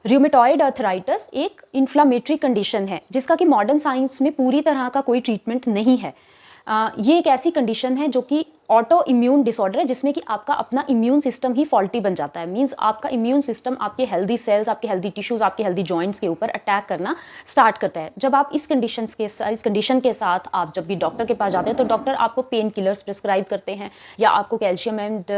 Rheumatoid arthritis एक inflammatory condition है जिसका कि मॉडर्न साइंस में पूरी तरह का कोई ट्रीटमेंट नहीं है। ये एक ऐसी कंडीशन है जो कि ऑटो इम्यून डिसऑर्डर है जिसमें कि आपका अपना इम्यून सिस्टम ही फॉल्टी बन जाता है। मींस आपका इम्यून सिस्टम आपके हेल्दी सेल्स, आपके हेल्दी टिश्यूज, आपके हेल्दी जॉइंट्स के ऊपर अटैक करना स्टार्ट करता है। जब आप इस कंडीशन के साथ आप जब भी डॉक्टर के पास जाते हैं तो डॉक्टर आपको पेन किलर्स प्रिस्क्राइब करते हैं या आपको कैल्शियम एंड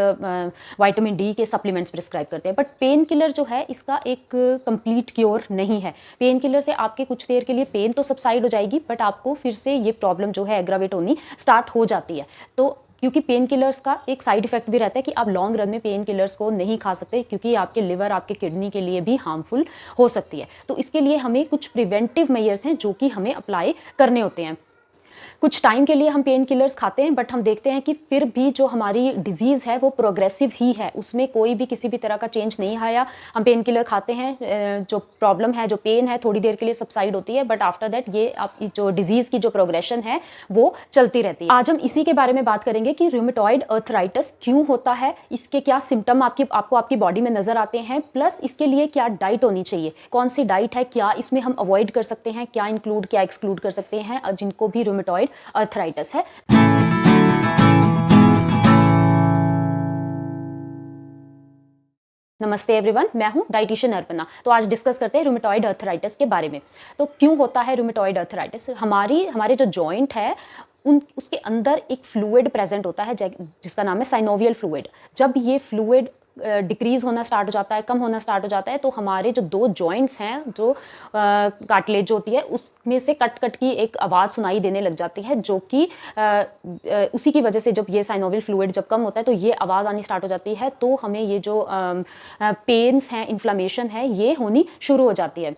विटामिन डी के सप्लीमेंट्स प्रिस्क्राइब करते हैं। बट पेन किलर जो है इसका एक कंप्लीट क्योर नहीं है। पेन किलर से आपके कुछ देर के लिए पेन तो सबसाइड हो जाएगी बट आपको फिर से ये प्रॉब्लम जो है एग्रावेट होनी स्टार्ट हो जाती है। तो क्योंकि पेन किलर्स का एक साइड इफेक्ट भी रहता है कि आप लॉन्ग रन में पेन किलर्स को नहीं खा सकते क्योंकि आपके लिवर, आपके किडनी के लिए भी हार्मफुल हो सकती है। तो इसके लिए हमें कुछ प्रिवेंटिव मेजर्स हैं जो कि हमें अप्लाई करने होते हैं। कुछ टाइम के लिए हम पेन किलर्स खाते हैं बट हम देखते हैं कि फिर भी जो हमारी डिजीज़ है वो प्रोग्रेसिव ही है, उसमें कोई भी किसी भी तरह का चेंज नहीं आया। हम पेन किलर खाते हैं, जो प्रॉब्लम है, जो पेन है, थोड़ी देर के लिए सबसाइड होती है बट आफ्टर दैट ये आप जो डिजीज़ की जो प्रोग्रेशन है वो चलती रहती है। आज हम इसी के बारे में बात करेंगे कि र्यूमेटॉइड अर्थराइटिस क्यों होता है, इसके क्या सिम्टम आपको आपकी बॉडी में नजर आते हैं, प्लस इसके लिए क्या डाइट होनी चाहिए, कौन सी डाइट है, क्या इसमें हम अवॉइड कर सकते हैं, क्या इंक्लूड क्या एक्सक्लूड कर सकते हैं जिनको भी र्यूमेटॉइड अर्थराइटिस है। नमस्ते एवरीवन, मैं हूं डाइटिशियन अर्पणा। तो आज डिस्कस करते हैं र्यूमेटॉइड अर्थराइटिस के बारे में। तो क्यों होता है र्यूमेटॉइड अर्थराइटिस? हमारे जो जॉइंट है उसके अंदर एक फ्लूइड प्रेजेंट होता है जिसका नाम है साइनोवियल फ्लूइड। जब ये फ्लूइड डिक्रीज होना स्टार्ट हो जाता है, कम होना स्टार्ट हो जाता है, तो हमारे जो दो जॉइंट्स हैं, जो कार्टिलेज होती है, उसमें से कट कट की एक आवाज़ सुनाई देने लग जाती है, जो कि उसी की वजह से जब ये साइनोवियल फ्लूइड जब कम होता है तो ये आवाज़ आनी स्टार्ट हो जाती है, तो हमें ये जो पेन्स हैं, इन्फ्लामेशन है, ये होनी शुरू हो जाती है।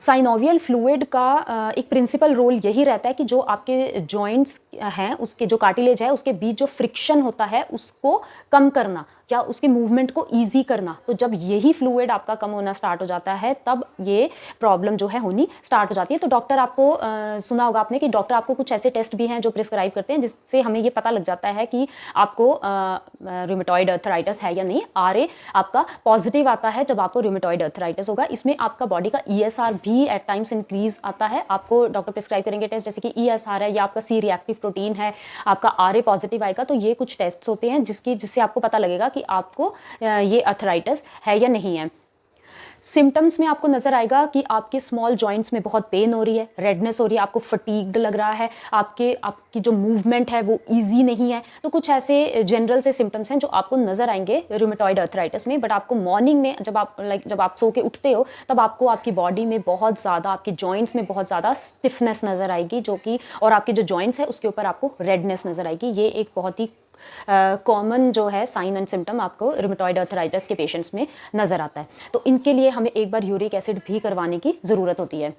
साइनोवियल फ्लूइड का एक प्रिंसिपल रोल यही रहता है कि जो आपके जॉइंट्स हैं, उसके जो कार्टिलेज है, उसके बीच जो फ्रिक्शन होता है उसको कम करना या उसके मूवमेंट को इजी करना। तो जब यही फ्लूइड आपका कम होना स्टार्ट हो जाता है तब ये प्रॉब्लम जो है होनी स्टार्ट हो जाती है। तो डॉक्टर आपको सुना होगा आपने कि डॉक्टर आपको कुछ ऐसे टेस्ट भी हैं जो प्रिस्क्राइब करते हैं जिससे हमें ये पता लग जाता है कि आपको र्यूमेटॉइड अर्थराइटिस है या नहीं। RA आपका पॉजिटिव आता है जब आपको र्यूमेटॉइड अर्थराइटिस होगा। इसमें आपका बॉडी का ESR भी एट टाइम्स इंक्रीज आता है। आपको डॉक्टर प्रिस्क्राइब करेंगे टेस्ट, जैसे कि ESR है या आपका C रिएक्टिव प्रोटीन है, आपका RA पॉजिटिव आएगा। तो ये कुछ टेस्ट होते हैं जिससे आपको पता लगेगा कि आपको ये अर्थराइटिस है या नहीं है। सिम्टम्स में आपको नजर आएगा कि आपके स्मॉल जॉइंट्स में बहुत पेन हो रही है, रेडनेस हो रही है, आपको फटीग्ड लग रहा है, आपकी जो मूवमेंट है वो इजी नहीं है। तो कुछ ऐसे जनरल से सिम्टम्स हैं जो आपको नजर आएंगे र्यूमेटॉइड अर्थराइटिस में। बट आपको मॉर्निंग में जब आप सो के उठते हो तब आपको आपकी बॉडी में बहुत ज़्यादा, आपके जॉइंट्स में बहुत ज़्यादा स्टिफनेस नजर आएगी, जो कि और आपके जो जॉइंट्स है उसके ऊपर आपको रेडनेस नजर आएगी। ये एक बहुत ही कॉमन जो है साइन एंड सिम्टम आपको र्यूमेटॉइड अर्थराइटिस के पेशेंट्स में नजर आता है। तो इनके लिए हमें एक बार यूरिक एसिड भी करवाने की ज़रूरत होती है।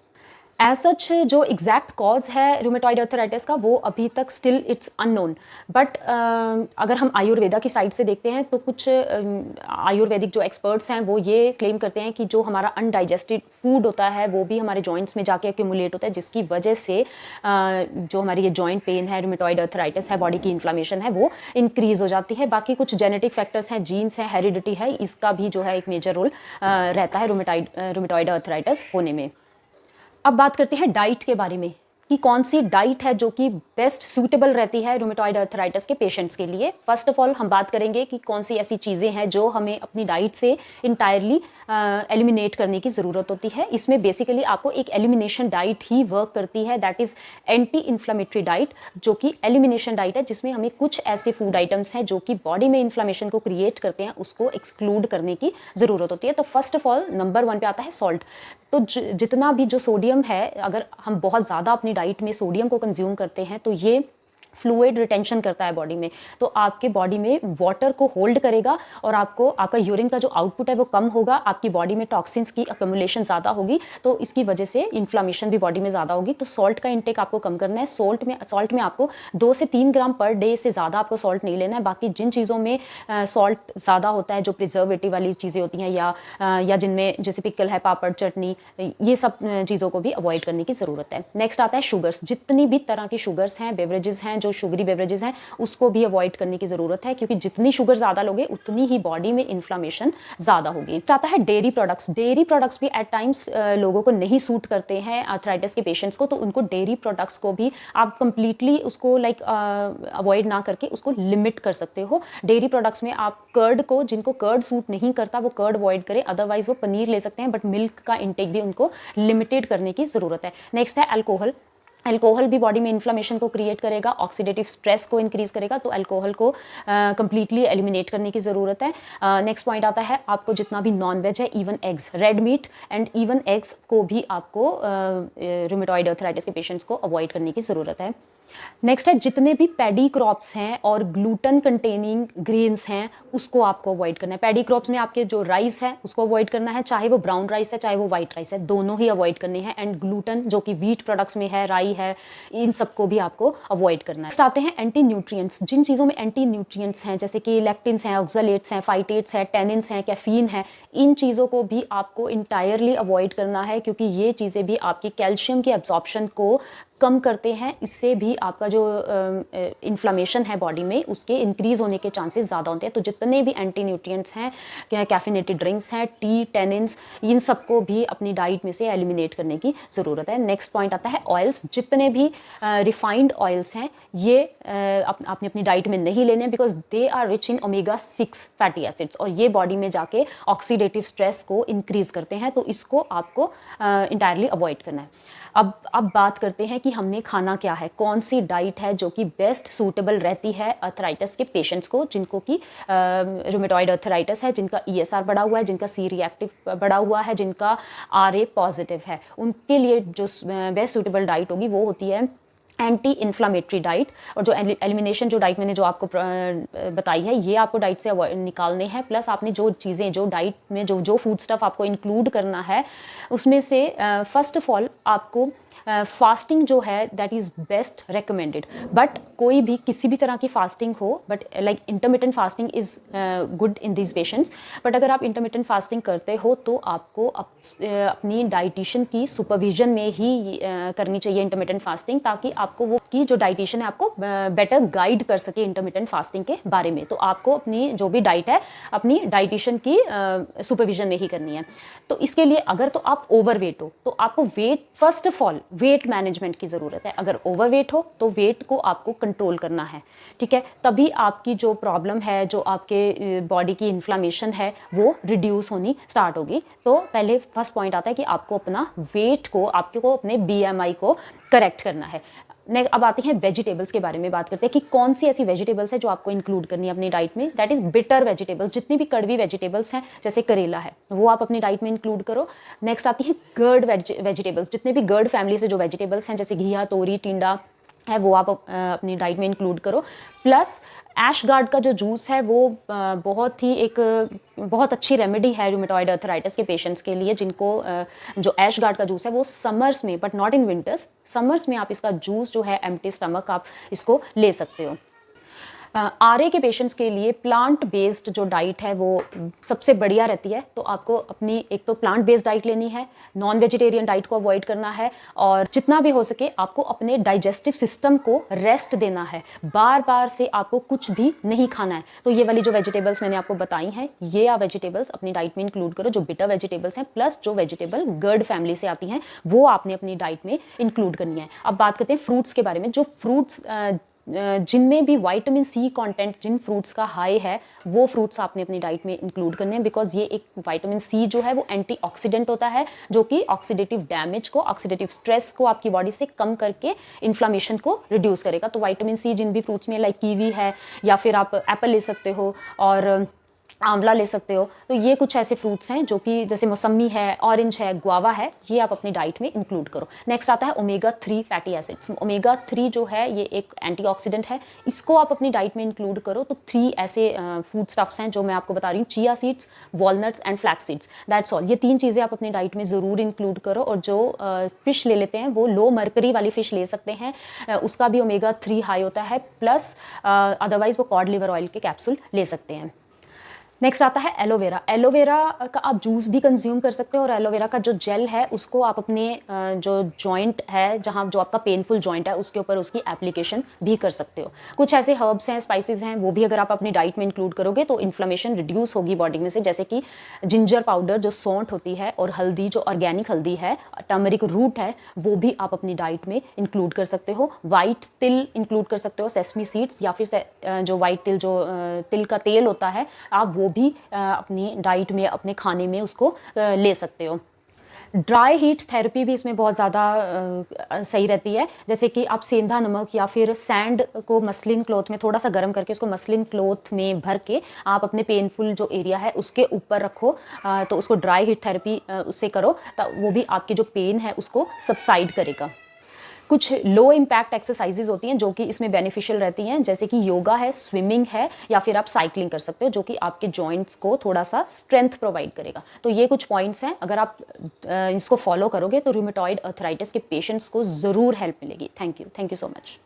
एज सच जो एग्जैक्ट कॉज है र्यूमेटॉइड अर्थराइटिस का वो अभी तक स्टिल इट्स अननोन। बट अगर हम आयुर्वेदा की साइड से देखते हैं तो कुछ आयुर्वेदिक जो एक्सपर्ट्स हैं वो ये क्लेम करते हैं कि जो हमारा अनडाइजेस्टेड फूड होता है वो भी हमारे जॉइंट्स में जाके एक्यूमुलेट होता है, जिसकी वजह से जो हमारी ये जॉइंट पेन है, र्यूमेटॉइड अर्थराइटिस है, बॉडी की इन्फ्लामेशन है, वो इंक्रीज हो जाती है। बाकी कुछ जेनेटिक फैक्टर्स हैं, जीन्स हैं, हेरिडिटी है, इसका भी जो है एक मेजर रोल रहता है र्यूमेटॉइड अर्थराइटिस होने में। अब बात करते हैं डाइट के बारे में कि कौन सी डाइट है जो कि बेस्ट सूटेबल रहती है र्यूमेटॉइड अर्थराइटिस के पेशेंट्स के लिए। फर्स्ट ऑफ ऑल हम बात करेंगे कि कौन सी ऐसी चीज़ें हैं जो हमें अपनी डाइट से इंटायरली एलिमिनेट करने की ज़रूरत होती है। इसमें बेसिकली आपको एक एलिमिनेशन डाइट ही वर्क करती है, that is anti inflammatory diet, जो कि एलिमिनेशन डाइट है जिसमें हमें कुछ ऐसे फूड आइटम्स हैं जो कि बॉडी में इन्फ्लामेशन को क्रिएट करते हैं, उसको एक्सक्लूड करने की ज़रूरत होती है। तो फर्स्ट ऑफ ऑल नंबर 1 पे आता है सॉल्ट। तो जितना भी जो सोडियम है, अगर हम बहुत ज़्यादा अपनी डाइट में सोडियम को कंज्यूम करते हैं तो ये फ्लूइड रिटेंशन करता है बॉडी में, तो आपके बॉडी में वाटर को होल्ड करेगा और आपका यूरिन का जो आउटपुट है वो कम होगा, आपकी बॉडी में टॉक्सिन्स की अक्यूमुलेशन ज़्यादा होगी, तो इसकी वजह से इन्फ्लामेशन भी बॉडी में ज़्यादा होगी। तो सॉल्ट का इंटेक आपको कम करना है। सॉल्ट में आपको 2 से 3 ग्राम पर डे से ज़्यादा आपको सॉल्ट नहीं लेना है। बाकी जिन चीज़ों में सॉल्ट ज़्यादा होता है, जो प्रिजर्वेटिव वाली चीज़ें होती हैं या जिनमें जैसे पिकल है, पापड़, चटनी, ये सब चीज़ों को भी अवॉइड करने की ज़रूरत है। नेक्स्ट आता है शुगर्स। जितनी भी तरह की शुगर्स हैं, बेवरेजेस हैं जो शुगरी बेवरेजेस हैं उसको भी अवॉइड करने की ज़रूरत है, क्योंकि जितनी शुगर ज़्यादा लोगे उतनी ही बॉडी में इन्फ्लामेशन ज़्यादा होगी। आता है डेयरी प्रोडक्ट्स। डेयरी प्रोडक्ट्स भी एट टाइम्स लोगों को नहीं सूट करते हैं आर्थराइटिस के पेशेंट्स को, तो उनको डेयरी प्रोडक्ट्स को भी आप कंप्लीटली उसको लाइक अवॉइड ना करके उसको लिमिट कर सकते हो। डेयरी प्रोडक्ट्स में आप कर्ड को, जिनको कर्ड सूट नहीं करता वो कर्ड अवॉइड करें, अदरवाइज वो पनीर ले सकते हैं, बट मिल्क का इंटेक भी उनको लिमिटेड करने की ज़रूरत है। नेक्स्ट है अल्कोहल। अल्कोहल भी बॉडी में इन्फ्लेमेशन को क्रिएट करेगा, ऑक्सीडेटिव स्ट्रेस को इंक्रीज करेगा, तो अल्कोहल को कंप्लीटली एलिमिनेट करने की ज़रूरत है। नेक्स्ट पॉइंट आता है आपको जितना भी नॉन वेज है, even eggs, red meat and even eggs को भी आपको रूमेटॉइड आर्थराइटिस के पेशेंट्स को अवॉइड करने की ज़रूरत है। नेक्स्ट है जितने भी पैडी क्रॉप्स हैं और ग्लूटन कंटेनिंग ग्रेन्स हैं उसको आपको अवॉइड करना है। पैडी क्रॉप्स में आपके जो राइस है उसको अवॉइड करना है, चाहे वो ब्राउन राइस है चाहे वो वाइट राइस है, दोनों ही अवॉइड करने हैं। एंड ग्लूटन जो कि व्हीट प्रोडक्ट्स में है, राई है, इन सबको भी आपको अवॉइड करना है। नेक्स्ट आते हैं एंटी न्यूट्रिएंट्स। जिन चीज़ों में एंटी न्यूट्रिएंट्स हैं जैसे कि लेक्टिन्स हैं, ऑक्सलेट्स हैं, फाइटेट्स हैं, टेनिन्स हैं, कैफीन है, इन चीज़ों को भी आपको इंटायरली अवॉइड करना है, क्योंकि ये चीज़ें भी आपकी कैल्शियम के एब्जॉर्प्शन को कम करते हैं। इससे भी आपका जो इन्फ्लामेशन है बॉडी में उसके इंक्रीज होने के चांसेस ज़्यादा होते हैं। तो जितने भी एंटी न्यूट्रिएंट्स हैं, कैफिनेटेड ड्रिंक्स हैं, टी, टेनिन्स, इन सबको भी अपनी डाइट में से एलिमिनेट करने की ज़रूरत है। नेक्स्ट पॉइंट आता है ऑयल्स। जितने भी रिफाइंड ऑयल्स हैं ये आपने अपनी डाइट में नहीं लेने, because they are rich in omega 6 fatty acids, और ये बॉडी में जाके ऑक्सीडेटिव स्ट्रेस को इंक्रीज करते हैं, तो इसको आपको इंटायरली अवॉइड करना है। अब बात करते हैं कि हमने खाना क्या है, कौन सी डाइट है जो कि बेस्ट सूटेबल रहती है आर्थराइटिस के पेशेंट्स को, जिनको कि रूमेटॉइड आर्थराइटिस है, जिनका ESR बढ़ा हुआ है, जिनका C रिएक्टिव बढ़ा हुआ है, जिनका RA पॉजिटिव है। उनके लिए जो बेस्ट सूटेबल डाइट होगी वो होती है एंटी इन्फ्लामेटरी डाइट। और जो एलिमिनेशन जो डाइट मैंने जो आपको बताई है ये आपको डाइट से निकालने हैं, प्लस आपने जो चीज़ें जो डाइट में जो फूड स्टफ आपको इंक्लूड करना है उसमें से फर्स्ट ऑफ ऑल आपको फास्टिंग जो है that is best recommended. But कोई भी किसी भी तरह की फास्टिंग हो, but like intermittent fasting is good in this patients. But अगर आप इंटरमिटेंट फास्टिंग करते हो तो आपको अपनी डाइटिशियन की सुपरविजन में ही करनी चाहिए इंटरमिटेंट फास्टिंग, ताकि आपको वो की जो डाइटिशियन है आपको बेटर गाइड कर सके इंटरमिटेंट फास्टिंग के बारे में। तो आपको अपनी जो भी डाइट है अपनी डाइटिशियन की सुपरविजन में ही करनी है। तो इसके लिए अगर तो आप ओवरवेट हो तो आपको weight, first of all weight management की ज़रूरत है। अगर ओवरवेट हो तो वेट को आपको कंट्रोल करना है, ठीक है, तभी आपकी जो प्रॉब्लम है, जो आपके बॉडी की इन्फ्लामेशन है वो रिड्यूस होनी स्टार्ट होगी। तो पहले फर्स्ट पॉइंट आता है कि आपको अपना वेट को, आपको अपने BMI को करेक्ट करना है। अब आते हैं वेजिटेबल्स के बारे में बात करते हैं कि कौन सी ऐसी वेजिटेबल्स है जो आपको इंक्लूड करनी है अपनी डाइट में। That is bitter vegetables. जितनी भी कड़वी वेजिटेबल्स हैं जैसे करेला है वो आप अपनी डाइट में इंक्लूड करो। नेक्स्ट आती है गर्ड वेजिटेबल्स। जितने भी गर्ड फैमिली से जो वेजिटेबल्स हैं जैसे घिया, तोरी, टिंडा है वो आप अपनी डाइट में इंक्लूड करो। प्लस ऐश गार्ड का जो जूस है वो बहुत अच्छी रेमेडी है रूमेटॉइड आर्थराइटिस के पेशेंट्स के लिए, जिनको जो ऐश गार्ड का जूस है वो समर्स में, but not in winters, summers में आप इसका जूस जो है एम्प्टी स्टमक आप इसको ले सकते हो। RA के पेशेंट्स के लिए प्लांट बेस्ड जो डाइट है वो सबसे बढ़िया रहती है। तो आपको अपनी एक तो प्लांट बेस्ड डाइट लेनी है, नॉन वेजिटेरियन डाइट को अवॉइड करना है, और जितना भी हो सके आपको अपने डाइजेस्टिव सिस्टम को रेस्ट देना है। बार बार से आपको कुछ भी नहीं खाना है। तो ये वाली जो वेजिटेबल्स मैंने आपको बताई हैं ये आप वेजिटेबल्स अपनी डाइट में इंक्लूड करो, जो बिटर वेजिटेबल्स हैं, प्लस जो वेजिटेबल गर्ड फैमिली से आती हैं वो आपने अपनी डाइट में इंक्लूड करनी है। अब बात करते हैं फ्रूट्स के बारे में। जो फ्रूट्स जिनमें भी विटामिन C कंटेंट जिन फ्रूट्स का हाई है वो फ्रूट्स आपने अपनी डाइट में इंक्लूड करने हैं, बिकॉज ये एक विटामिन C जो है वो एंटीऑक्सीडेंट होता है, जो कि ऑक्सीडेटिव डैमेज को, ऑक्सीडेटिव स्ट्रेस को आपकी बॉडी से कम करके इन्फ्लामेशन को रिड्यूस करेगा। तो विटामिन C जिन भी फ्रूट्स में, लाइक कीवी है या फिर आप एप्पल ले सकते हो और आंवला ले सकते हो। तो ये कुछ ऐसे फ्रूट्स हैं जो कि जैसे मौसमी है, ऑरेंज है, गुआवा है, ये आप अपनी डाइट में इंक्लूड करो। नेक्स्ट आता है ओमेगा 3 फैटी एसिड्स। ओमेगा 3 जो है ये एक एंटीऑक्सीडेंट है, इसको आप अपनी डाइट में इंक्लूड करो। तो 3 ऐसे फूड स्टफ्स हैं जो मैं आपको बता रही हूँ, chia seeds, walnuts and flax seeds, that's all. ये 3 चीज़ें आप अपनी डाइट में ज़रूर इंक्लूड करो। और जो फ़िश ले लेते हैं वो लो मर्करी वाली फ़िश ले सकते हैं, उसका भी ओमेगा 3 हाई होता है, प्लस अदरवाइज़ वो कॉड लिवर ऑयल के कैप्सूल ले सकते हैं। नेक्स्ट आता है एलोवेरा। एलोवेरा का आप जूस भी कंज्यूम कर सकते हो और एलोवेरा का जो जेल है उसको आप अपने जो जॉइंट है, जहाँ जो आपका पेनफुल जॉइंट है उसके ऊपर उसकी एप्लीकेशन भी कर सकते हो। कुछ ऐसे हर्ब्स हैं, स्पाइसेस हैं, वो भी अगर आप अपनी डाइट में इंक्लूड करोगे तो इन्फ्लेमेशन रिड्यूस होगी बॉडी में से, जैसे कि जिंजर पाउडर जो सौंठ होती है और हल्दी जो ऑर्गेनिक हल्दी है, टर्मरिक रूट है, वो भी आप अपनी डाइट में इंक्लूड कर सकते हो। वाइट तिल इंक्लूड कर सकते हो, सेसमी सीड्स, या फिर जो वाइट तिल जो तिल का तेल होता है आप वो भी अपनी डाइट में, अपने खाने में उसको ले सकते हो। ड्राई हीट थेरेपी भी इसमें बहुत ज़्यादा सही रहती है, जैसे कि आप सेंधा नमक या फिर सैंड को मसलिन क्लॉथ में थोड़ा सा गर्म करके उसको मसलिन क्लॉथ में भर के आप अपने पेनफुल जो एरिया है उसके ऊपर रखो, तो उसको ड्राई हीट थेरेपी उससे करो, तो वो भी आपकी जो पेन है उसको सबसाइड करेगा। कुछ लो इम्पैक्ट एक्सरसाइजेज होती हैं जो कि इसमें बेनिफिशियल रहती हैं, जैसे कि योगा है, स्विमिंग है, या फिर आप साइकिलिंग कर सकते हो, जो कि आपके जॉइंट्स को थोड़ा सा स्ट्रेंथ प्रोवाइड करेगा। तो ये कुछ पॉइंट्स हैं, अगर आप इसको फॉलो करोगे तो रूमेटॉइड अर्थराइटिस के पेशेंट्स को ज़रूर हेल्प मिलेगी। Thank you so much.